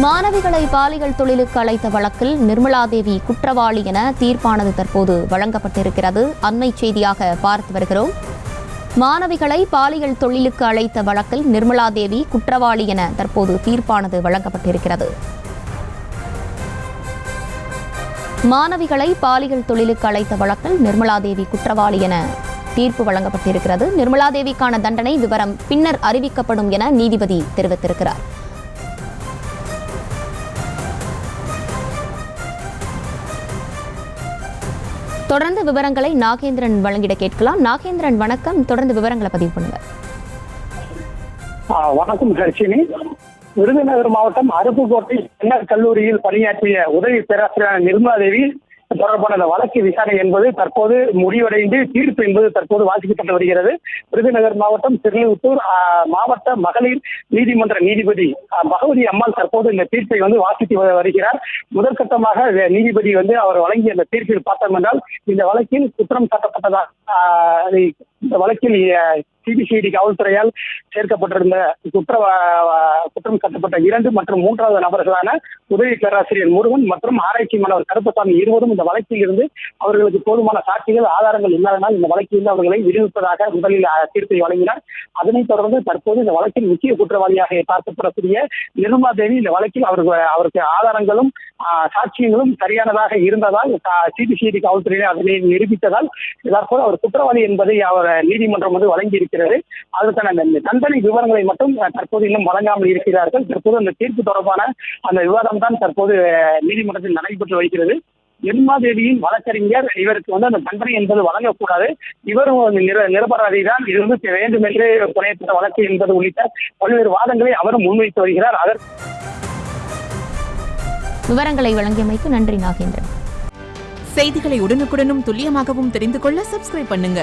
மாணவிகளை பாலியல் தொழிலுக்கு அழைத்த வழக்கில் நிர்மலா தேவி குற்றவாளி என தீர்ப்பானது தற்போது வழங்கப்பட்டிருக்கிறது. அண்மை செய்தியாக பார்த்து வருகிறோம். மாணவிகளை பாலியல் தொழிலுக்கு அழைத்த வழக்கில் நிர்மலா தேவி குற்றவாளி என தற்போது தீர்ப்பானது வழங்கப்பட்டிருக்கிறது. மாணவிகளை பாலியல் தொழிலுக்கு அழைத்த வழக்கில் நிர்மலா தேவி குற்றவாளி என தீர்ப்பு வழங்கப்பட்டிருக்கிறது. நிர்மலா தேவிக்கான தண்டனை விவரம் பின்னர் அறிவிக்கப்படும் என நீதிபதி தெரிவித்திருக்கிறார். தொடர்ந்து விவரங்களை நாகேந்திரன் வழங்கிட கேட்கலாம். நாகேந்திரன் வணக்கம், தொடர்ந்து விவரங்களை பதிவு பண்ணுங்க. வணக்கம் ஹர்ஷினி. விருதுநகர் மாவட்டம் அருப்புக்கோட்டை என்ஆர் கல்லூரியில் பணியாற்றிய உதவி பேராசிரியர் நிர்மலா தேவி தொடர்பான அந்த வழக்கு விசாரணை என்பது தற்போது முடிவடைந்து தீர்ப்பு என்பது தற்போது வாசிக்கப்பட்டு வருகிறது. விருதுநகர் மாவட்டம் திருநெல்வேலூர் மாவட்ட மகளிர் நீதிமன்ற நீதிபதி பகவதி அம்மாள் தற்போது இந்த தீர்ப்பை வாசித்து வருகிறார். முதற்கட்டமாக நீதிபதி அவர் வழங்கிய அந்த தீர்ப்பில் பார்த்தோம் என்றால், இந்த வழக்கில் குற்றம் சாட்டப்பட்டதாக இந்த வழக்கில் சிபிசிஐடி காவல்துறையால் சேர்க்கப்பட்டிருந்த குற்றம் சாட்டப்பட்ட 2 மற்றும் 3வது நபர்களான உதவி பேராசிரியர் முருகன் மற்றும் ஆராய்ச்சி மாணவர் கருப்பசாமி இருவரும் இந்த வழக்கில் இருந்து அவர்களுக்கு போதுமான சாட்சிகள் ஆதாரங்கள் இல்லாதனால் இந்த வழக்கில் அவர்களை விடுவிப்பதாக முதலில் தீர்ப்பை வழங்கினார். அதனைத் தொடர்ந்து தற்போது இந்த வழக்கில் முக்கிய குற்றவாளியாக பார்க்கப்படக்கூடிய நிர்மலா தேவி இந்த வழக்கில் அவருக்கு ஆதாரங்களும் சாட்சியங்களும் சரியானதாக இருந்ததால் சிபிசிஐடி காவல்துறையினர் அதனை நிரூபித்ததால் தற்போது அவர் குற்றவாளி என்பதை அவர் நீதிமன்றம் வழங்கி அதற்கான தண்டனை விவரங்களை மட்டும் தற்போது இன்னும் வழங்காமல் இருக்கிறார்கள். தற்போது அந்த தீர்ப்பு தொடர்பான அந்த விவாதம் தான் தற்போது நீதிமன்றத்தில் நடைபெற்று வருகிறது. நிர்மலா தேவியின் வழக்கறிஞர் இவருக்கு அந்த தண்டனை என்பது வழங்கக்கூடாது, இவரும் நிரபராதி தான், இது வேண்டுமென்றே புனையப்பட்ட வழக்கு என்பது உள்ளிட்ட பல்வேறு வாதங்களை அவரும் முன்வைத்து வருகிறார். விவரங்களை வழங்கியமைக்கு நன்றி நாகேந்திரன். செய்திகளை உடனுக்குடனும் துல்லியமாகவும் தெரிந்து கொள்ள சப்ஸ்கிரைப் பண்ணுங்க.